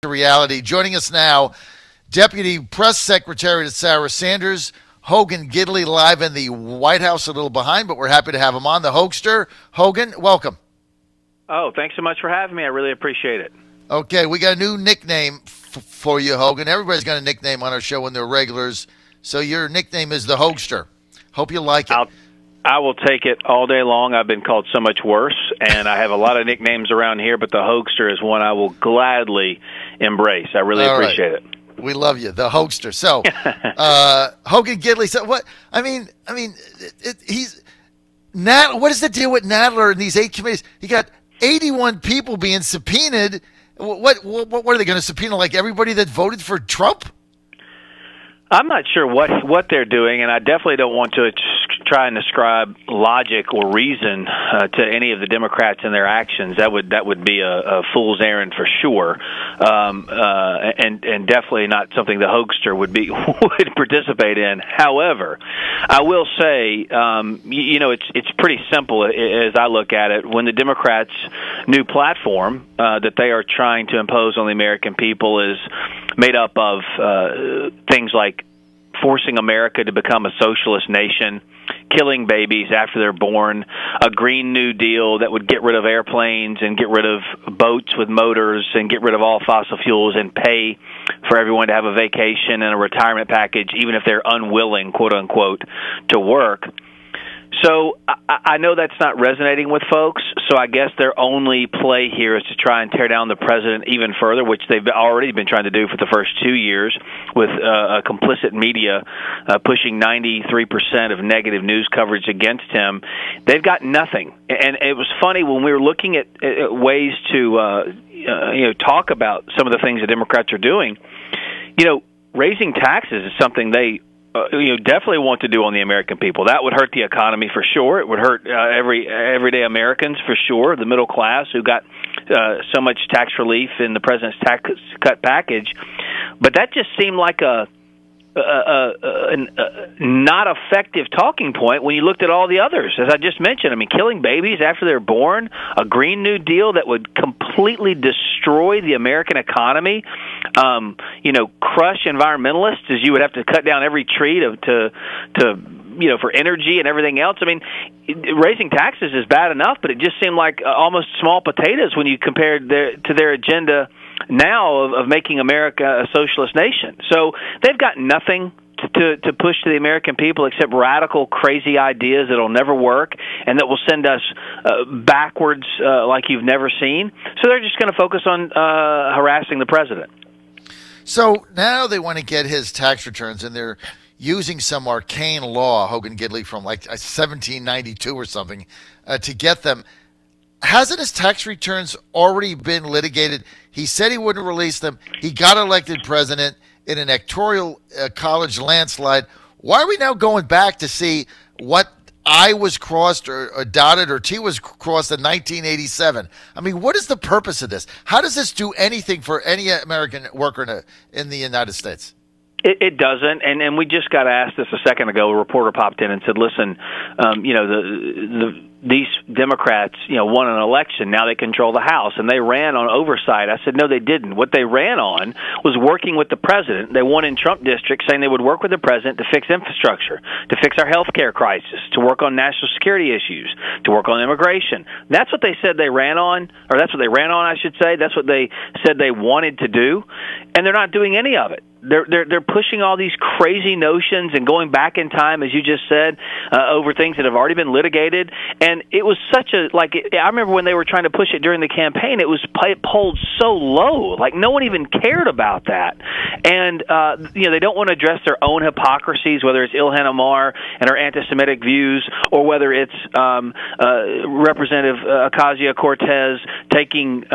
reality. Joining us now, Deputy Press Secretary to Sarah Sanders, Hogan Gidley, live in the White House, a little behind, but we're happy to have him on. The Hoagster. Hogan, welcome. Oh, thanks so much for having me. I really appreciate it. Okay, we got a new nickname for you, Hogan. Everybody's got a nickname on our show when they're regulars, so your nickname is the Hoagster. Hope you like it. I will take it all day long. I've been called so much worse, and I have a lot of nicknames around here, but the Hoagster is one I will gladly embrace. I really appreciate it. We love you, the Hoagster. So, Hogan Gidley. So, what? He's what is the deal with Nadler and these 8 committees? He got 81 people being subpoenaed. What are they going to subpoena? Like everybody that voted for Trump? I'm not sure what they're doing, and I definitely don't want to try and ascribe logic or reason to any of the Democrats and their actions. That would be a fool's errand for sure, and definitely not something the Hoagster would participate in. However, I will say, it's pretty simple as I look at it. When the Democrats' new platform that they are trying to impose on the American people is made up of things like forcing America to become a socialist nation, killing babies after they're born, a Green New Deal that would get rid of airplanes and get rid of boats with motors and get rid of all fossil fuels and pay for everyone to have a vacation and a retirement package, even if they're unwilling, quote unquote, to work. So I know that's not resonating with folks, so I guess their only play here is to try and tear down the president even further, which they've already been trying to do for the first 2 years with a complicit media pushing 93% of negative news coverage against him. They've got nothing. And it was funny when we were looking at ways to talk about some of the things the Democrats are doing. Raising taxes is something they definitely want to do on the American people. That would hurt the economy for sure. It would hurt everyday Americans for sure, the middle class who got so much tax relief in the president's tax cut package. But that just seemed like a not effective talking point when you looked at all the others, as I just mentioned. I mean, killing babies after they're born, a Green New Deal that would completely destroy the American economy, crush environmentalists, as you would have to cut down every tree to for energy and everything else. I mean, raising taxes is bad enough, but it just seemed like almost small potatoes when you compared to their agenda now of making America a socialist nation. So they've got nothing to push to the American people except radical, crazy ideas that'll never work and that will send us backwards like you've never seen. So they're just going to focus on harassing the president. So now they want to get his tax returns, and they're using some arcane law, Hogan Gidley, from like 1792 or something, to get them. Hasn't his tax returns already been litigated? He said he wouldn't release them. He got elected president in an electoral college landslide. Why are we now going back to see what I was crossed or dotted or T was crossed in 1987? I mean, what is the purpose of this? How does this do anything for any American worker in the United States? It doesn't, and we just got asked this a second ago. A reporter popped in and said, "Listen, these Democrats, won an election. Now they control the House, and they ran on oversight." I said, "No, they didn't. What they ran on was working with the president. They won in Trump districts, saying they would work with the president to fix infrastructure, to fix our health care crisis, to work on national security issues, to work on immigration. That's what they said they ran on, or that's what they ran on, I should say. That's what they said they wanted to do, and they're not doing any of it. They're pushing all these crazy notions and going back in time, as you just said, over things that have already been litigated. And it was such a I remember when they were trying to push it during the campaign, it was polled so low, like no one even cared about that. And they don't want to address their own hypocrisies, whether it's Ilhan Omar and her anti-Semitic views, or whether it's Representative Ocasio-Cortez taking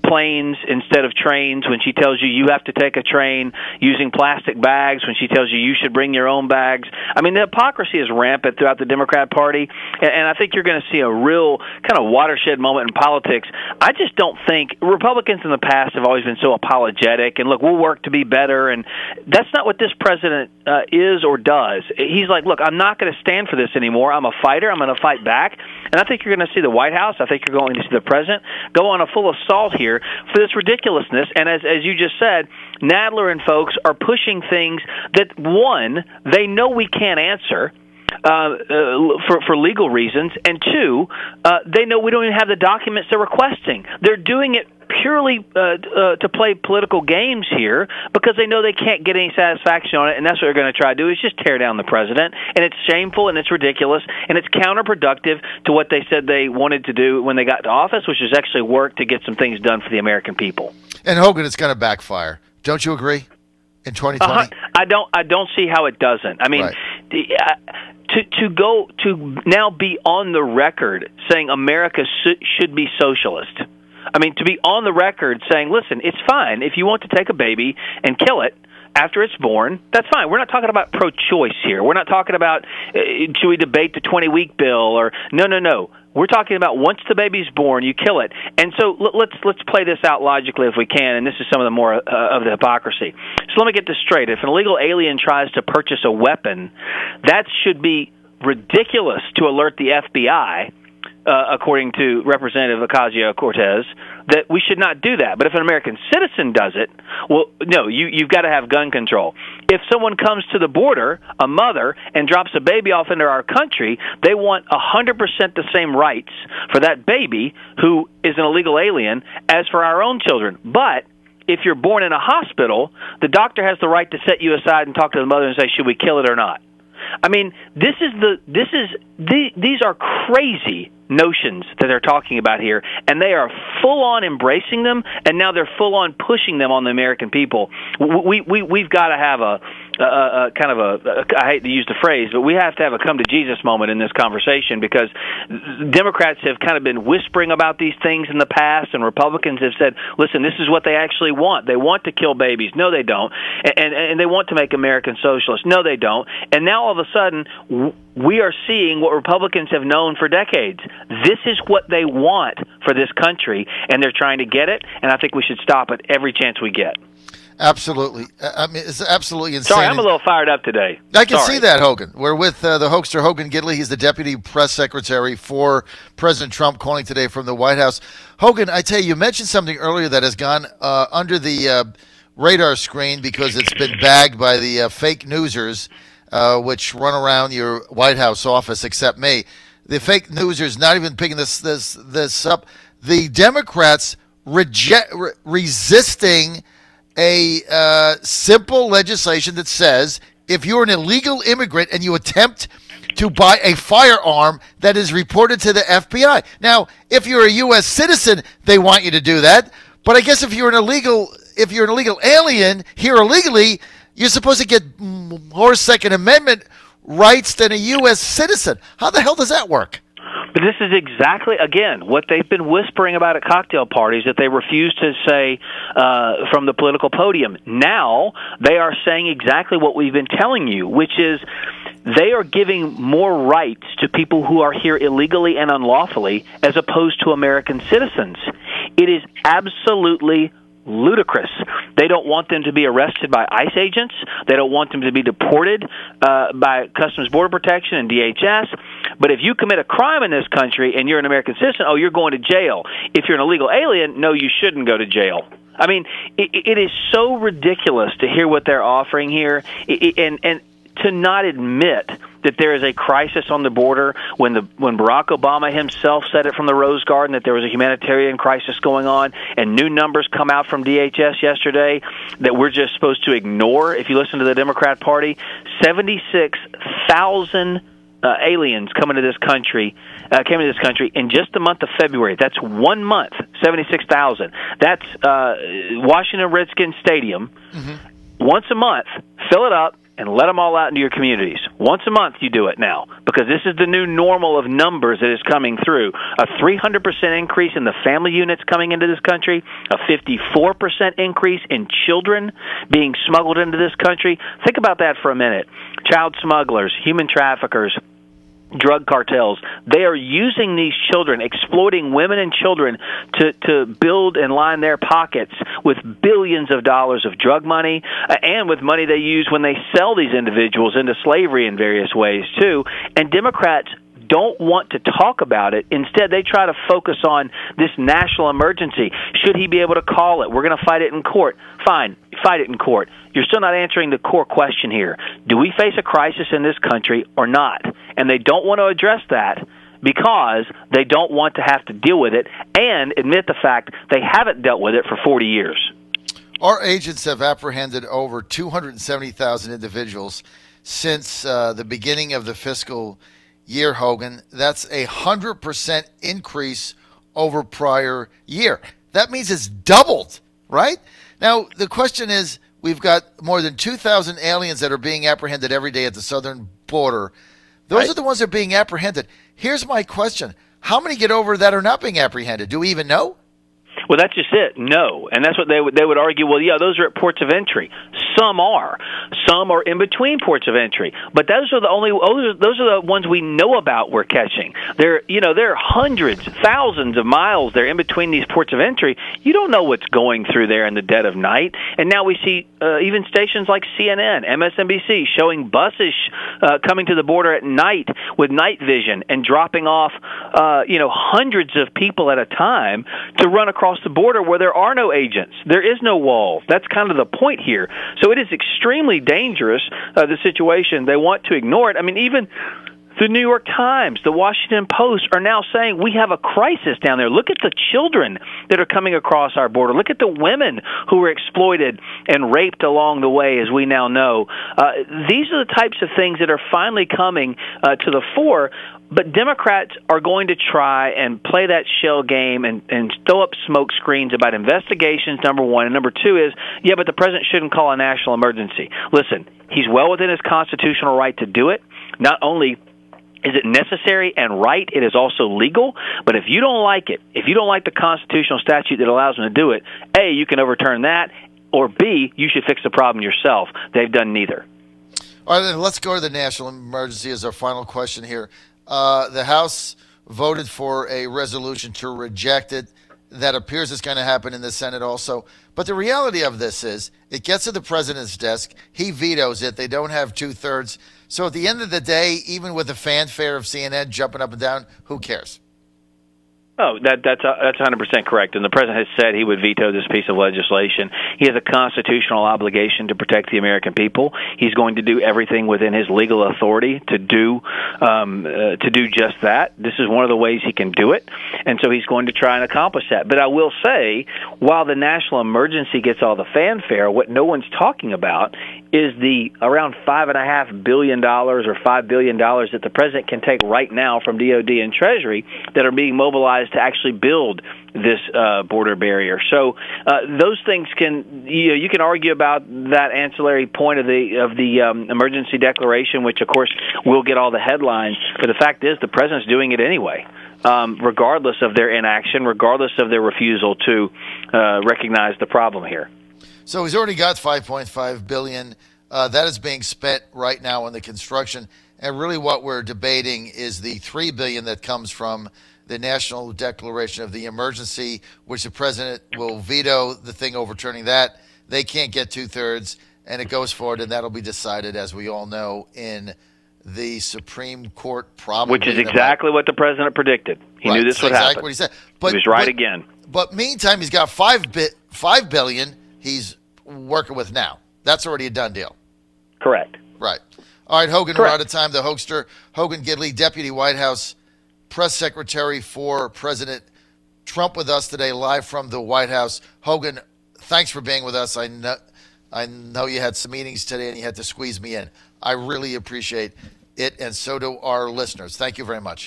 planes instead of trains when she tells you have to take a train, using plastic bags when she tells you should bring your own bags. I mean, the hypocrisy is rampant throughout the Democrat Party, and I think you're going to see a real kind of watershed moment in politics. I just don't think Republicans in the past have always been so apologetic and, look, we'll work to be better, and that's not what this president is or does. He's like, look, I'm not going to stand for this anymore. I'm a fighter. I'm going to fight back. And I think you're going to see the White House, I think you're going to see the president go on a full assault here for this ridiculousness. And as you just said, Nadler and folks are pushing things that, one, they know we can't answer for legal reasons, and two, they know we don't even have the documents they're requesting. They're doing it purely to play political games here because they know they can't get any satisfaction on it, and that's what they're going to try to do, is just tear down the president. And it's shameful, and it's ridiculous, and it's counterproductive to what they said they wanted to do when they got to office, which is actually work to get some things done for the American people. And Hogan, it's going to backfire. Don't you agree? In 2020, I don't see how it doesn't. I mean, to now be on the record saying America should be socialist. I mean, to be on the record saying, listen, it's fine if you want to take a baby and kill it after it's born, that's fine. We're not talking about pro-choice here. We're not talking about should we debate the 20-week bill or no. We're talking about once the baby's born, you kill it. And so let's play this out logically if we can, and this is some of the more of the hypocrisy. So let me get this straight. If an illegal alien tries to purchase a weapon, that should be ridiculous to alert the FBI, according to Representative Ocasio-Cortez, that we should not do that. But if an American citizen does it, well, no, you've got to have gun control. If someone comes to the border, a mother, and drops a baby off into our country, they want 100% the same rights for that baby who is an illegal alien as for our own children. But if you're born in a hospital, the doctor has the right to set you aside and talk to the mother and say, should we kill it or not? I mean, these are crazy notions that they're talking about here, and they are full-on embracing them, and now they're full-on pushing them on the American people. We've got to have a kind of a, I hate to use the phrase, but we have to have a come-to-Jesus moment in this conversation, because Democrats have kind of been whispering about these things in the past, and Republicans have said, listen, this is what they actually want. They want to kill babies. No, they don't. And they want to make Americans socialist. No, they don't. And now all of a sudden, we are seeing what Republicans have known for decades. This is what they want for this country, and they're trying to get it, and I think we should stop it every chance we get. Absolutely. I mean, it's absolutely insane. Sorry, I'm a little fired up today. I can see that, Hogan. We're with the hoaxer Hogan Gidley. He's the deputy press secretary for President Trump, calling today from the White House. Hogan, I tell you mentioned something earlier that has gone under the radar screen because it's been bagged by the fake newsers, which run around your White House office, except me. The fake newsers not even picking this up. The Democrats resisting a simple legislation that says if you're an illegal immigrant and you attempt to buy a firearm, that is reported to the FBI. Now, if you're a U.S. citizen, they want you to do that. But I guess if you're an illegal alien here illegally, you're supposed to get more Second Amendment rights than a U.S. citizen. How the hell does that work? But this is exactly, again, what they've been whispering about at cocktail parties that they refuse to say from the political podium. Now they are saying exactly what we've been telling you, which is they are giving more rights to people who are here illegally and unlawfully as opposed to American citizens. It is absolutely ludicrous. They don't want them to be arrested by ICE agents. They don't want them to be deported by Customs Border Protection and DHS. But if you commit a crime in this country and you're an American citizen, oh, you're going to jail. If you're an illegal alien, no, you shouldn't go to jail. I mean, it is so ridiculous to hear what they're offering here, and to not admit that there is a crisis on the border when Barack Obama himself said it from the Rose Garden that there was a humanitarian crisis going on, and new numbers come out from DHS yesterday that we're just supposed to ignore. If you listen to the Democrat Party, 76,000 aliens came into this country in just the month of February. That's 1 month, 76,000. That's Washington Redskins Stadium. Mm-hmm. Once a month, fill it up and let them all out into your communities. Once a month you do it now, because this is the new normal of numbers that is coming through. A 300% increase in the family units coming into this country, a 54% increase in children being smuggled into this country. Think about that for a minute. Child smugglers, human traffickers, drug cartels, they are using these children, exploiting women and children to build and line their pockets with billions of dollars of drug money and with money they use when they sell these individuals into slavery in various ways too. And Democrats don't want to talk about it. Instead, they try to focus on this national emergency. Should he be able to call it? We're going to fight it in court. Fine, fight it in court. You're still not answering the core question here. Do we face a crisis in this country or not? And they don't want to address that because they don't want to have to deal with it and admit the fact they haven't dealt with it for 40 years. Our agents have apprehended over 270,000 individuals since the beginning of the fiscal year, Hogan. That's 100% increase over prior year. That means it's doubled, right? Now, the question is, we've got more than 2,000 aliens that are being apprehended every day at the southern border. Those are the ones that are being apprehended. Here's my question. How many get over that are not being apprehended? Do we even know? Well, that's just it. No, and that's what they would argue. Well, yeah, those are at ports of entry. Some are in between ports of entry, but those are the ones we know about. We're catching. There are hundreds, thousands of miles there in between these ports of entry. You don't know what's going through there in the dead of night. And now we see even stations like CNN, MSNBC showing buses coming to the border at night with night vision and dropping off hundreds of people at a time to run across the border where there are no agents. There is no wall. That's kind of the point here. So it is extremely dangerous, the situation. They want to ignore it. I mean, even the New York Times, the Washington Post are now saying we have a crisis down there. Look at the children that are coming across our border. Look at the women who were exploited and raped along the way, as we now know. These are the types of things that are finally coming to the fore. But Democrats are going to try and play that shell game and throw up smoke screens about investigations, number one. And number two is, yeah, but the president shouldn't call a national emergency. Listen, he's well within his constitutional right to do it. Not only is it necessary and right, it is also legal. But if you don't like it, if you don't like the constitutional statute that allows him to do it, A, you can overturn that, or B, you should fix the problem yourself. They've done neither. All right, then let's go to the national emergency as our final question here. The House voted for a resolution to reject it. That appears it's going to happen in the Senate also. But the reality of this is it gets to the president's desk. He vetoes it. They don't have 2/3. So at the end of the day, even with the fanfare of CNN jumping up and down, who cares? Oh, that's 100% correct. And the president has said he would veto this piece of legislation. He has a constitutional obligation to protect the American people. He's going to do everything within his legal authority to do just that. This is one of the ways he can do it, and so he's going to try and accomplish that. But I will say, while the national emergency gets all the fanfare, what no one's talking about is the around $5.5 billion or $5 billion that the president can take right now from DOD and Treasury that are being mobilized to actually build this border barrier. So those things can you can argue about that ancillary point of the emergency declaration, which of course will get all the headlines. But the fact is, the president's doing it anyway, regardless of their inaction, regardless of their refusal to recognize the problem here. So he's already got $5.5 billion. That is being spent right now on the construction. And really what we're debating is the $3 billion that comes from the National Declaration of the Emergency, which the president will veto the thing overturning that. They can't get 2/3, and it goes forward, and that'll be decided, as we all know, in the Supreme Court probably. Which is exactly what the president predicted. He knew this would happen. Exactly what he said. But, he was right again. But meantime, he's got $5 billion he's working with now. That's already a done deal. Correct. Right. All right, Hogan, Correct. we're out of time. The Hoaxster, Hogan Gidley, Deputy White House Press Secretary for President Trump, with us today live from the White House. Hogan, thanks for being with us. I know you had some meetings today and you had to squeeze me in. I really appreciate it, and so do our listeners. Thank you very much.